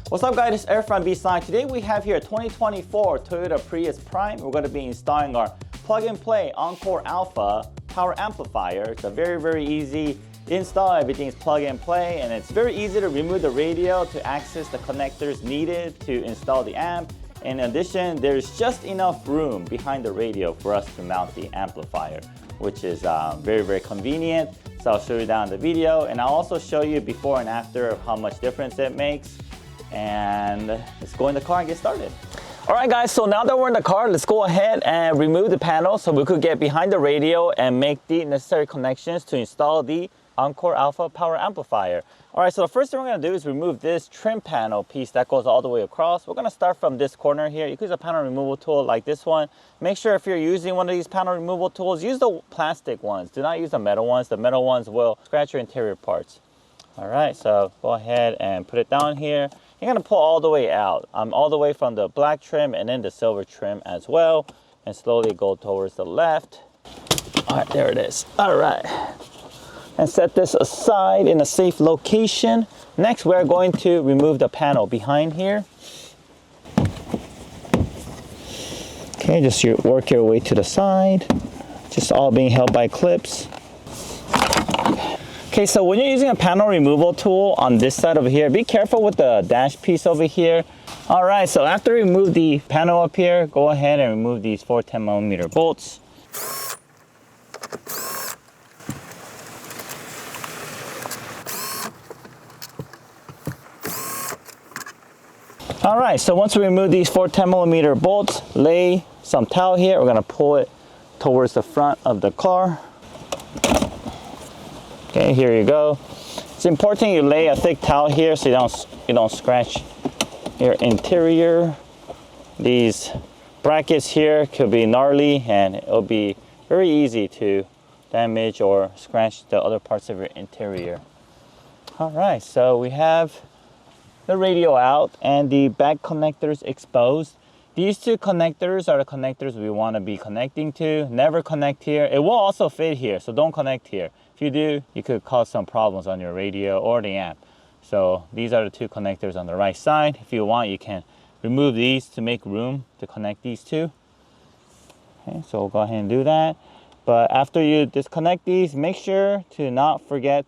What's up guys, it's Eric from B-Sign. Today we have here a 2024 Toyota Prius Prime. We're going to be installing our plug-and-play Encore Alpha power amplifier. It's a very easy install. Everything is plug-and-play, and it's very easy to remove the radio to access the connectors needed to install the amp. In addition, there's just enough room behind the radio for us to mount the amplifier, which is very convenient. So I'll show you that in the video, and I'll also show you before and after of how much difference it makes. And let's go in the car and get started. All right guys, so now that we're in the car, let's go ahead and remove the panel so we could get behind the radio and make the necessary connections to install the Encore Alpha power amplifier. All right, so the first thing we're gonna do is remove this trim panel piece that goes all the way across. We're gonna start from this corner here. You can use a panel removal tool like this one. Make sure if you're using one of these panel removal tools, use the plastic ones. Do not use the metal ones. The metal ones will scratch your interior parts. All right, so go ahead and put it down here. You're gonna pull all the way out, all the way from the black trim and then the silver trim as well, and slowly go towards the left. All right, there it is. All right, and set this aside in a safe location. Next, we're going to remove the panel behind here. Okay, just work your way to the side, just all being held by clips. Okay, so when you're using a panel removal tool on this side over here, be careful with the dash piece over here. All right, so after you remove the panel up here, go ahead and remove these 4 10mm bolts. All right, so once we remove these 4 10mm bolts, lay some towel here. We're gonna pull it towards the front of the car. Okay, here you go. It's important you lay a thick towel here so you don't scratch your interior. These brackets here could be gnarly, and it'll be very easy to damage or scratch the other parts of your interior. All right, so we have the radio out and the back connectors exposed. These 2 connectors are the connectors we want to be connecting to. Never connect here. It will also fit here, so don't connect here. If you do, you could cause some problems on your radio or the amp. So these are the 2 connectors on the right side. If you want, you can remove these to make room to connect these 2. Okay, so we'll go ahead and do that. But after you disconnect these, make sure to not forget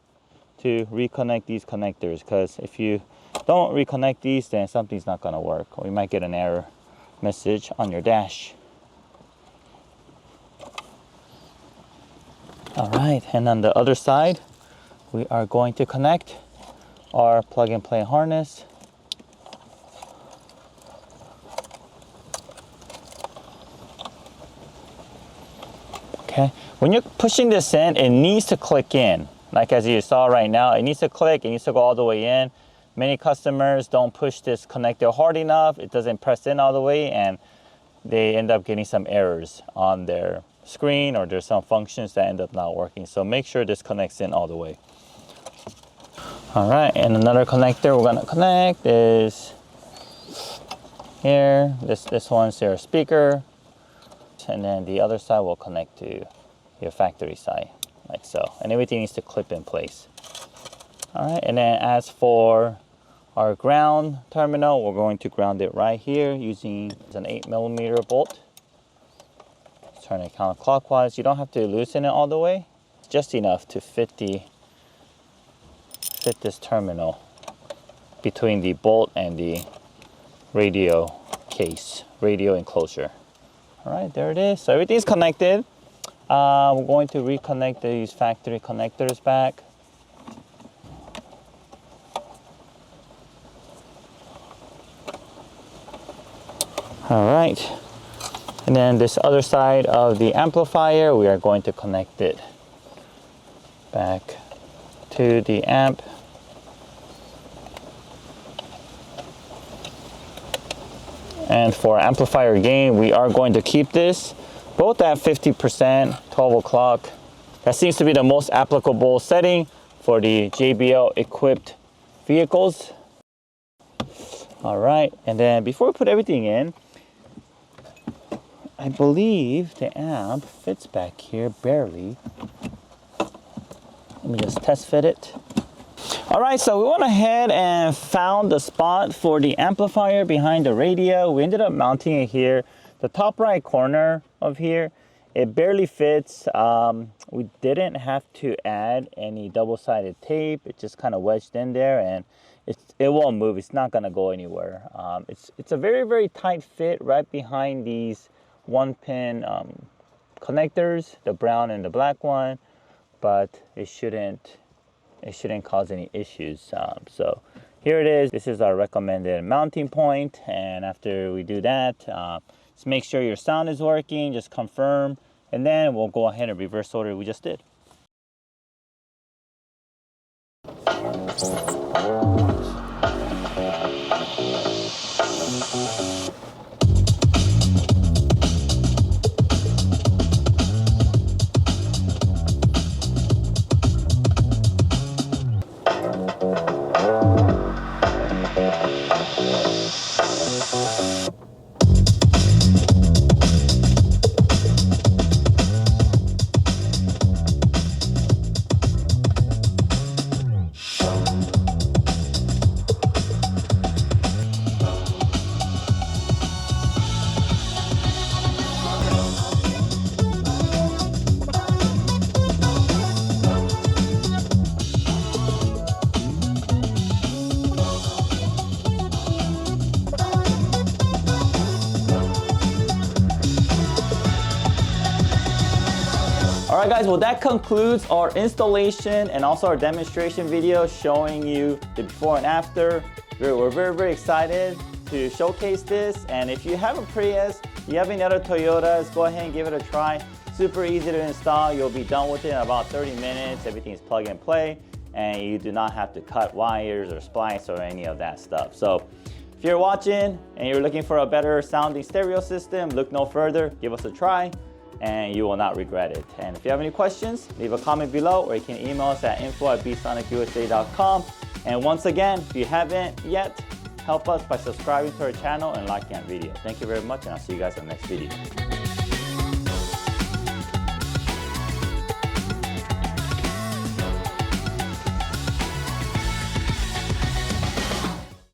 to reconnect these connectors, because if you don't reconnect these, then something's not gonna work. We might get an error message on your dash. All right, and on the other side, we are going to connect our plug-and-play harness. Okay, when you're pushing this in, it needs to click in. Like as you saw right now, it needs to click, it needs to go all the way in. Many customers don't push this connector hard enough, it doesn't press in all the way, and they end up getting some errors on their screen, or there's some functions that end up not working. So make sure this connects in all the way. All right, and another connector we're gonna connect is here. This one's your speaker, and then the other side will connect to your factory side, like so. And everything needs to clip in place. All right, and then as for our ground terminal, we're going to ground it right here using an 8mm bolt. Turn it counterclockwise. You don't have to loosen it all the way, just enough to fit this terminal between the bolt and the radio case, radio enclosure. All right, there it is. So everything's connected. We're going to reconnect these factory connectors back. All right, and then this other side of the amplifier, we are going to connect it back to the amp. And for amplifier gain, we are going to keep this both at 50%, 12 o'clock. That seems to be the most applicable setting for the JBL equipped vehicles. All right, and then before we put everything in, I believe the amp fits back here barely. Let me just test fit it. All right, so we went ahead and found the spot for the amplifier behind the radio. We ended up mounting it here, the top right corner of here. It barely fits. We didn't have to add any double-sided tape. It just kind of wedged in there, and it won't move. It's not gonna go anywhere. It's a very, very tight fit right behind these 1-pin connectors, the brown and the black one, but it shouldn't cause any issues. So here it is. This is our recommended mounting point, and after we do that, just make sure your sound is working, just confirm, and then we'll go ahead and reverse order we just did. All right guys, well that concludes our installation and also our demonstration video showing you the before and after. We're very, very excited to showcase this, and if you have a Prius, you have any other Toyotas, go ahead and give it a try. Super easy to install. You'll be done with it in about 30 minutes. Everything is plug and play, and you do not have to cut wires or splice or any of that stuff. So if you're watching and you're looking for a better sounding stereo system, look no further, give us a try, and you will not regret it. And if you have any questions, leave a comment below, or you can email us at info@bsonicusa.com. And once again, if you haven't yet, help us by subscribing to our channel and liking our video. Thank you very much, and I'll see you guys in the next video.